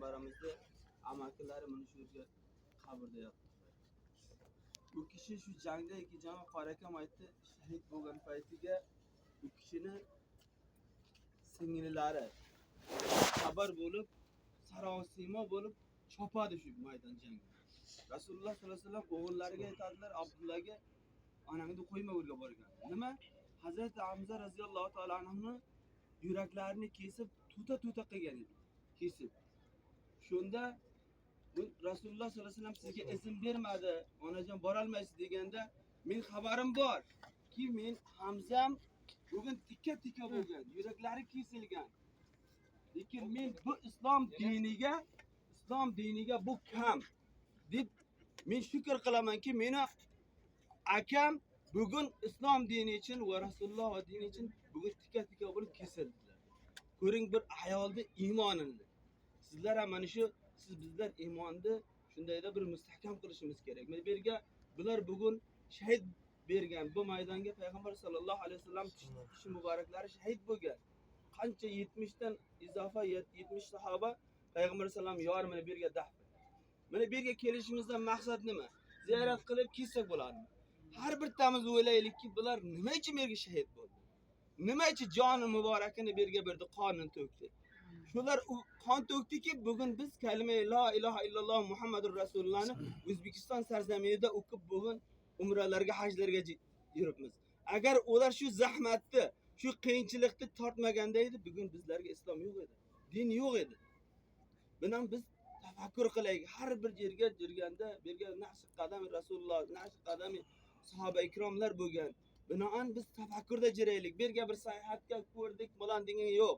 payg'ambarimizni amakilari mana shu yerga qabrda yotibdilar. Bu kishi shu jangda Ikijanob qori akam aytdi, shahid bo'lgan paytiga bu kishini singillari xabar bo'lib, sarosima bo'lib chopadi shu maydon jangda. Rasululloh sollallohu alayhi vasallam o'g'illariga aytadilar, Abdullaga onangni qo'yma o'rga borgan. Nima? Hazrati Hamza radhiyallohu ta'ala anhu yuraklarini kesib, tuta qilgan edi. Kesib. Shunda Rasululloh sollallohu alayhi vasallam sizga izn bermadi, onajon bora olmaysiz deganda, men xabarim bor ki men Hamzam bugun tikka bo'lgan, yuraklari kesilgan. Lekin men bu islom diniga bu kam deb men shukr qilamanki, meni akam bugun islom dini uchun va Rasululloh dini uchun bugun tikka bo'lib kesildilar. Ko'ring bir ayolning iymonini. Sizlar ham mana shu siz bizlar iymonni shundayda bir mustahkam qilishimiz kerak. Men berga bular bugun shahid bergan bu maydonga payg'ambar sollallohu alayhi vasallam kishi muboraklari shahid bo'lgan. Qancha 70 dan izofa 70 sahoba payg'ambar sollallohu alayhi vasallam yorimini berga dafn. Mana bu yerga kelishimizdan maqsad nima? Ziyorat qilib kelsak bo'ladi. Har bir tamiz o'ylaylikki, bular nima uchun bu yerga shahid bo'ldi? Nima uchun joni muborakini bu yerga berdi, qonini to'kdi? Shular qon to'kdiki, bugun biz kalima la ilaha illalloh Muhammadur Rasulullohni O'zbekiston sarzaminida o'qib bugun umralarga, hajlarga yuribmiz. Agar ular shu zahmatni, shu qiyinchilikni tortmaganda edi, bugun bizlarga islom yo'q edi. Din yo'q edi. Bundan biz tafakkur qilaylik. Har bir yerga yurganda, berga naqsh qadami Rasululloh, naqsh qadami sahoba ikromlar bo'lgan. Binoan biz tafakkurda jiraylik. Berga bir sayohatga ko'rdik, bilan degan yo'q.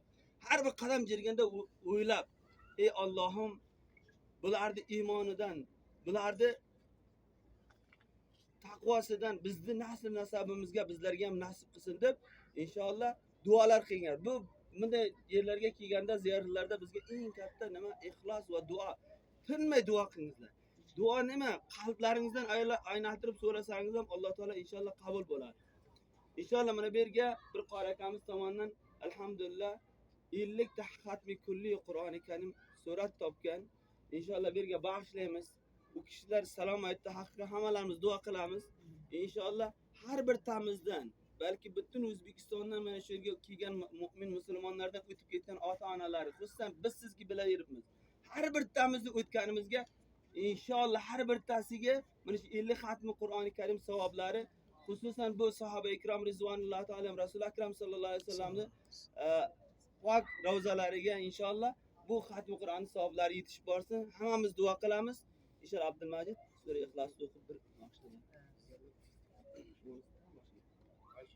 Har bir qadam jirganda o'ylab, ey Allohim, bularni iymonidan, bularni taqvosidan bizni nasl nasabimizga bizlarga ham nasib qilsin deb inshaalloh duolar qilinglar. Bu bunday yerlarga kelganda, ziyoratlarda bizga eng katta nima? Ixlos va duo. Tinmay duo qilinglar. Duo nima? Qalblaringizdan aylantirib so'rasangiz ham Alloh taolo inshaalloh qabul bo'ladi. Inshaalloh mana bu yerga bir qori akamiz tomonidan alhamdulillah 50 ta xatmi kulli Qur'oni Karim surat topgan. Inshaalloh bu yerga bag'ishlaymiz. Bu kishilar salom aytdi, haqiqatan hammalarimiz duo qilamiz. Inshaalloh har bir tamizdan, balki butun O'zbekistondan mana shu yerga kelgan mu'min musulmonlardan o'tib ketgan ota-onalari, xususan biz sizga bilan yuribmiz. Har bir tamizni o'tganimizga inshaalloh har birtasiga mana shu 50 xatmi Qur'oni Karim savoblari, xususan bu sahoba ikrom rizvanullohi taala Rasul akram sallallohu alayhi vasallamni pok ravzalariga inshaalloh bu xatmi Qur'on savoblari yetishib borsin. Hammamiz duo qilamiz. İnşallah Abdülmecid sura İhlas'ı okup bir başlayalım.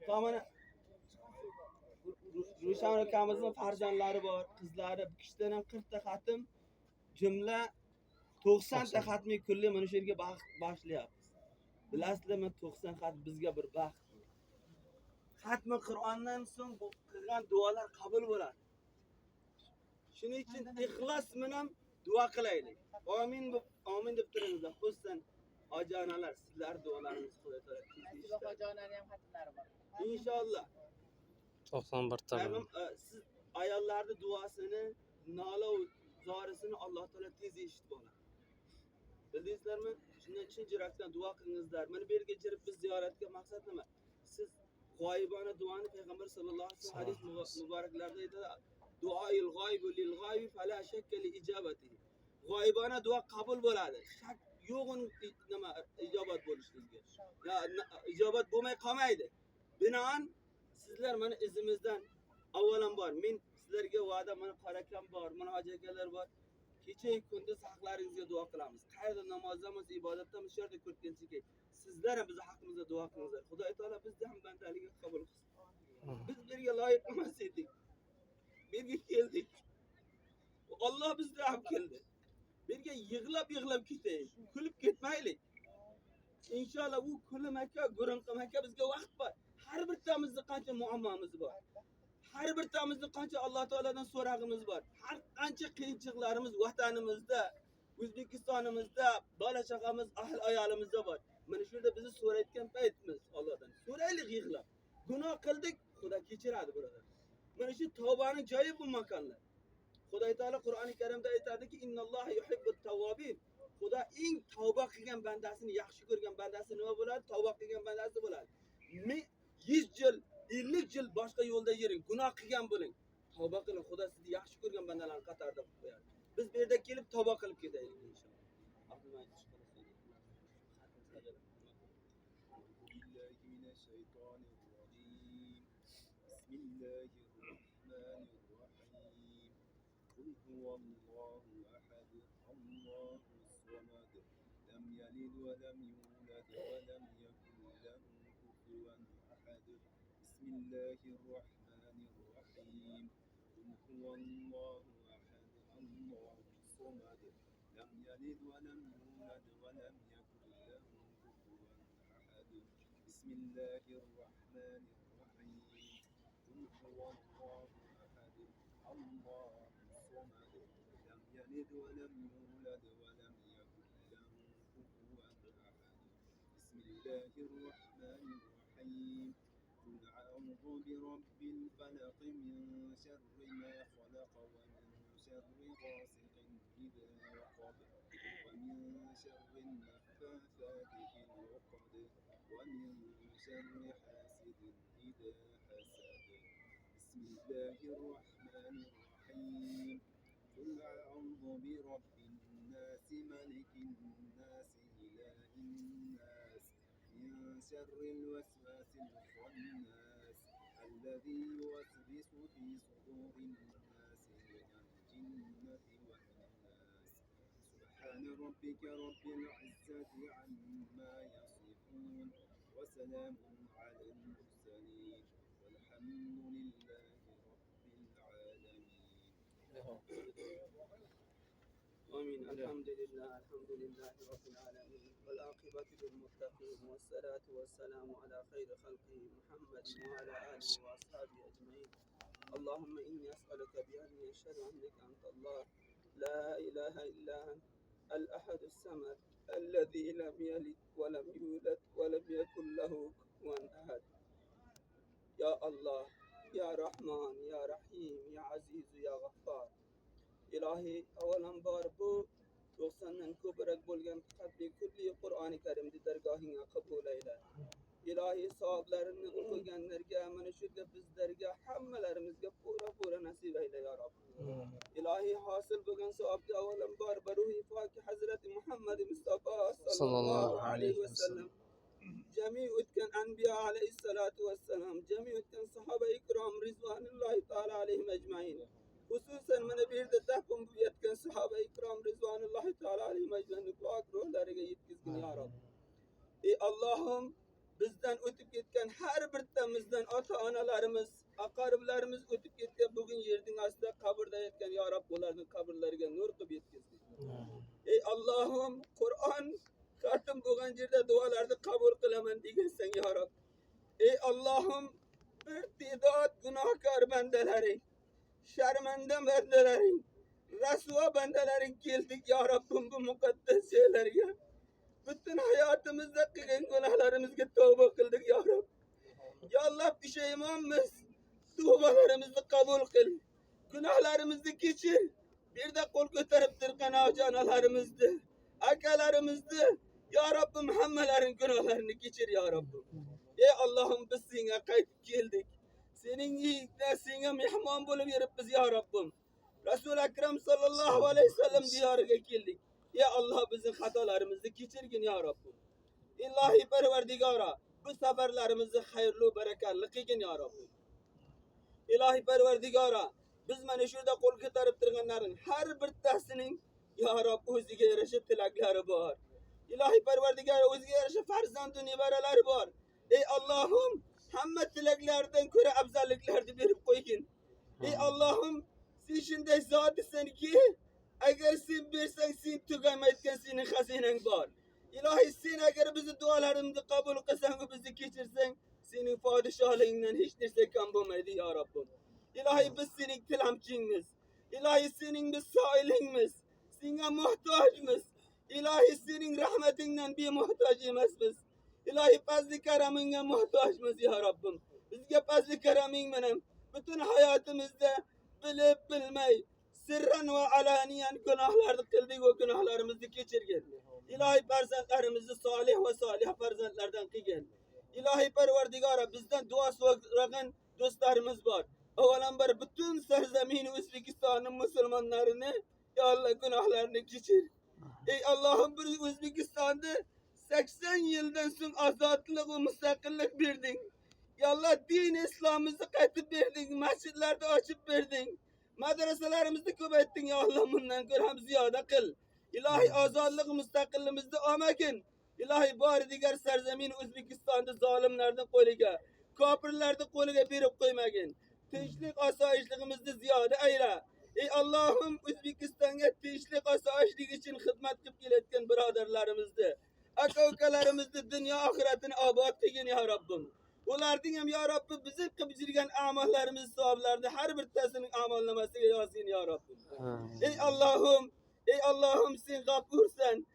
Tamam. Ruşan akamızın farzandlari bor, qizlari, bu kishidan ham 40 ta xatm, jumla 90 ta xatmi kulli mana shu yerga bag'ishlayapmiz. Bilasizlarmi, 90 xat bizga bir baxt. Xatmi Qur'ondan so'ng bu qilgan duolar qabul bo'ladi. Shuning uchun ixlos bilan duo qilaylik. Amin deb turingizlar. Xususan ojonalar, sizlar duolaringiz Xudo taolo tezlashtirsin. Ojonaning ham xatlari bor. Inshaalloh. 91 ta. Siz ayollarning duosini, nola zorisini Alloh taolo tez eshitib oladi. Bildingizlarmi? Shundan chin yurakdan duo qilingizlar. Mana bu yerga kelib biz ziyoratga maqsad nima? Siz g'oyibona duoni payg'ambar sollallohu alayhi vasallam hadis muboraklarida aytadi, duoil g'oyib lil g'oyib fala shakka li ijabatihi. G'oyibona duo qabul bo'ladi. Shak yo'q uning nima ijobat bo'lishligiga. Ijobat bo'lmay qolmaydi. Binoan sizlar mana izimizdan avvalambor men sizlarga va'da, mana qori akam bor, mana hoji akalar bor. Kecha kunduz haqlaringizga duo qilamiz. Qayerda namozdamiz, ibodatdamiz, shu yerda ko'rganchiki sizlar ham bizning haqqimizda duo qilinglar. Xudo taolo bizni ham bandaligini qabul qilsin. Biz birga loyiq emas edik. Birga keldik. Alloh bizni ham keldi. Birga yig'lab ketaylik. Kulib ketmaylik. Inshaalloh u kulim aka, gurinqim aka bizga vaqt bor. Har bir tamizda qancha muammomiz bor. Har bir tamizda qancha Alloh taoladan so'rag'imiz bor. Har qancha qiyinchiliklarimiz vatanimizda, O'zbekistonimizda, bola chaqamiz, ahl ayolimizda bor. Mana shunda bizni so'rayotgan paytimiz Allohdan. So'raylik yig'lab. Gunoh qildik, Xudo kechiradi birodar. Mana shu tavbaning joyi bu makonlar. Xudo taolo Qur'oni Karimda aytadiki, "Innalloha yuhibbut tawwabin." Xudo eng tavba qilgan bandasini yaxshi ko'rgan bandasi nima bo'ladi? Tavba qilgan bandasi bo'ladi. 100 yil, 50 yil boshqa yo'lda yuring, gunoh qilgan bo'ling. Tavba qiling, Xudo sizni yaxshi ko'rgan bandalarning qatorida qilib qo'yadi. Biz bu yerda kelib tavba qilib ketaylik inshaalloh. Abdulloh بالله من الشيطان الرجيم بسم الله الرحمن الرحيم قل هو الله أحد الله الصمد لم يلد ولم يولد ولم يكن له كفوا أحد بسم الله الرحمن الرحيم قل هو الله أحد الله الصمد لم يلد ولم يولد ولم يكن له كفوا أحد بسم الله الرحمن الرحيم قل هو الله أحد الله الصمد لم يلد ولم يولد ولم يكن له كفوا أحد بسم الله الرحمن الرحيم قل أعوذ برب الفلق من شر ما خلق ومن شر غاسق إذا وقب ومن شر النفاثات في العقد ومن شر حاسد إذا حسد بسم الله الرحمن الرحيم قل أعوذ برب الناس ملك الناس إله الناس من شر الوسواس الخناس الذي يوسوس في صدور الناس من الجنة والناس سبحان ربك رب العزة عما يصفون وسلام على المرسلين والحمد لله رب العالمين. آمين. الحمد لله رب العالمين والعاقبة للمتقين والصلاة والسلام على خير خلقه محمد وعلى آله وأصحابه أجمعين. اللهم إني أسألك بأني أشهد أنك أنت الله لا إله إلا أنت الأحد الصمد الذي لم يلد ولم يولد ولم يكن له كفوا أحد. يا الله يا رحمن يا رحيم يا عزيز يا غفار. İlahi avalan bar bu 90'dan ko'proq bo'lgan qat'iy kulli Qur'oni Karimni dargohingga qabul eyle. İlahi savoblarini o'qiganlarga, mana shuga bizlarga hammalarimizga pura nasib eyle ya Rabb. İlahi hosil bo'lgan savobga avalan bar ruhi poki Hazrati Muhammad Mustafa sallallohu alayhi va sallam, jami o'tgan anbiya alayhissalatu vassalam, jami o'tgan sahaba-i ikrom rizvanullahi taala alayhim ajmain. Hususan mana bu yerda dafn bo'layotgan sahaba-i ikrom rizvanullahi taala alayhim ajmain pok ruhlariga yetkazgin ya Rabb. Ey Allohim, bizdan o'tib ketgan har birtamizdan ota-onalarimiz, aqariblarimiz o'tib ketgan bugun yerning ostida qabrda yotgan ya Rabb, ularning qabrlariga nur qilib yetkazgin. Ey Allohim, Qur'on xatm bo'lgan yerda duolarni qabul qilaman degansan ya Rabb. Ey Allohim, bir te'dod gunohkor bandalaring, şermende bendelerin, rasva bendelerin geldik ya Rabbim bu mukaddes şeylerge. Bütün hayatımızda kılın günahlarımızı tövbe kıldık ya Rabb. Ya Allah pişmanımız, tövbelerimizi kabul kıl. Günahlarımızı geçir. Bir de kol götürüp tırkan avcanalarımızdı, akalarımızdı. Ya Rabbim hammelerin günahlarını geçir ya Rabbim. Ey Allah'ım biz sana kayıp geldik. Senin iyiliğine, sana mihman bulup yerip biz ya Rabbim. Resul-i Ekrem sallallahu aleyhi ve sellem diyarına geldik. Ya Allah bizim hatalarımızı geçirgin ya Rabbim. İlahi perverdigara bu seferlerimizi hayırlı bereketli kılgın ya Rabbim. İlahi perverdigara biz bana şurada kol getirip durganların her bir tanesinin ya Rabbi özüge yarışı tilakları var. İlahi perverdigara özüge yarışı farzandı nivareler var. Ey Allah'ım, hamma tilaklardan ko'ra afzalliklarni berib qo'ygin. Ey Allohim, sen shunday zotsan ki, agar sen bersang sen tugamayotgan sening xazinang bor. Ilohi, sen agar bizni duolarimizni qabul qilsang va bizni kechirsang, sening podshohligingdan hech narsa kam bo'lmaydi ya Rabbim. Ilohi, biz sening tilamchingmiz. Ilohi, sening biz soilingmiz. Senga muhtojmiz. Ilohi, sening rahmatingdan bemuhtoj emasmiz. İlahi fazl-i keramine muhtaçmız ya Rabbim. Bizge fazl-i keraming bilen bütün hayatımızda bilip bilmey, sirren ve alaniyen günahları kıldık, o günahlarımızı geçirgen. İlahi perzentlerimizi salih ve salih perzentlerden kılgen. İlahi Perverdigara bizden dua soran dostlarımız var. Avalanbar bütün serzemini Özbekistan'ın Müslümanlarını ya Allah günahlarını geçir. Ey Allah'ım bu Özbekistan'da 80 yıldan sonra azatlık ve müstakillik verdin. Ya Allah din İslam'ımızı katıp verdin. Mescitlerde açıp verdin. Medreselerimizi kübettin ya Allah bundan kırham ziyade kıl. İlahi azadlık müstakilliğimizde amakin. İlahi bari diğer serzemin Özbekistan'da zalimlerden koyuga. Kapırlarda koyuga birip koymagin. Tinçlik asayişliğimizde ziyade eyle. Ey Allah'ım Özbekistan'a tinçlik asayişlik için hizmet kıp geletken biraderlerimizde. Akavkalarımızda dünya ahiretini abad kılgın ya Rabbim. Ulardan hem ya Rabbi bizim kıpçırgan amallarımız sahablarında her bir tasının amalnaması yazın ya Rabbim. Ey Allah'ım sen gaffursan,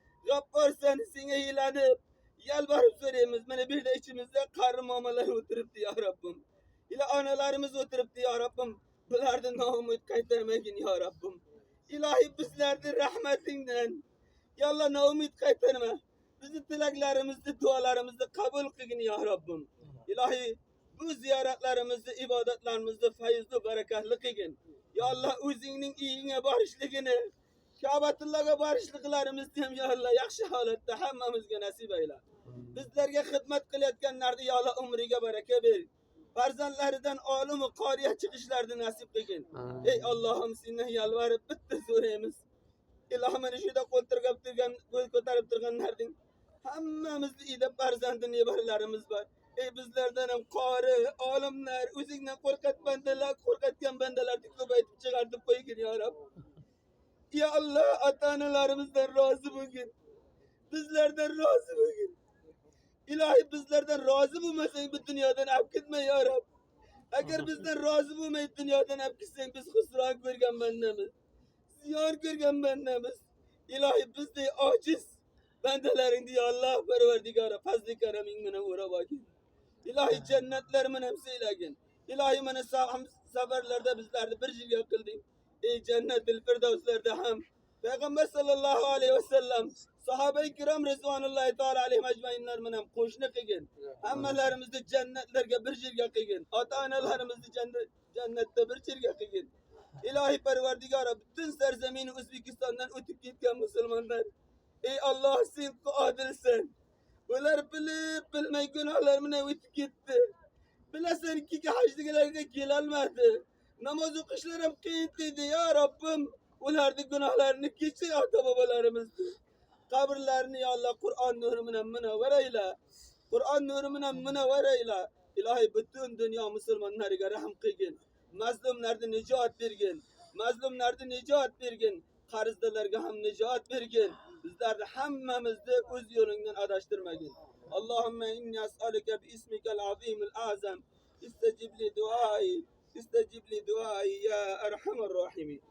sen hilanıp, yalvarıp söyleyemiz. Bana bir de içimizde karı mamalar oturuptu ya Rabbim. İla analarımız oturuptu ya Rabbim. Bunlardan ne umut kaytarmayın ya Rabbim. İlahi bizlerden rahmetinden, ya Allah ne umut kaytarma. Bizi dileklerimizi, dualarımızı kabul kılın ya Rabbim. İlahi bu ziyaretlerimizi, ibadetlerimizi feyizli, bereketli kılın. Ya Allah özünün iyiliğine barışlığını, Kabetullah'a barışlıklarımızı ya Allah yakşı halette hemmemizge nasip eyle. Bizlerge hizmet kıletkenlerde ya Allah umriga bereke ver. Farzanlardan alim-i kariye çıkışlarda nasip kılın. Ey Allah'ım seninle yalvarıp bitti suremiz. İlahım şurada kotarıp durganlardan hemmemizde iyi de farzandın ibarlarımız var. Ey bizlerden hem kari, alimler, özünden korkatken bendeler kübeytip çıkartıp koyun ya Rab. Ya Allah ata-analarımızdan razı bugün. Bizlerden razı bugün. İlahi bizlerden razı bulmasan bu dünyadan hep gitme ya Rab. Eğer bizden razı bulmayıp dünyadan hep gitsen biz husran görgen bendemiz. Ziyan görgen bendemiz. İlahi biz de aciz. Bendelerin diye Allah Perverdigara fazl-ı kereminle uğra bakın. İlahi cennetlerimin hepsi ilagin. İlahi bana seferlerde bizlerde bir şey yakıldın. Ey cennet-ül firdevslerde hem. Peygamber sallallahu aleyhi ve sellem sahabe-i kiram Rızvanullahi Teala aleyhim ecmainler menem koşuna kılgın. Hemmelerimizi cennetlerge bir şey yakıgın. Ata-analarımızı cennette bir şey yakıgın. İlahi Perverdigara bütün serzemini Özbekistan'dan ötüp gitken Müslümanlar. Ey Allah sen adilsin. Ular bilip bilmey günahlarımına ötüp gitti. Bilesin ki hacdıgılarga gelelmedi. Namazı kışlarım kıyıtlıydı ya Rabbim. Ular da günahlarını geçir ata babalarımızdı. Kabirlerini ya Allah Kur'an nurumuna münevver eyle. Kur'an nurumuna münevver eyle. İlahi bütün dünya Müslümanlarına rahim kılgın. Mazlumlardan nicat vergin. Mazlumlardan nicat vergin. Karizdalarga hem nicat vergin. Bizler de hemmemizde öz yolundan adaştırmayın. Allahümme inni as'aluke bi ismikel azimil azam. İstecib li duai. İstecib li duai ya erhamer rahimin.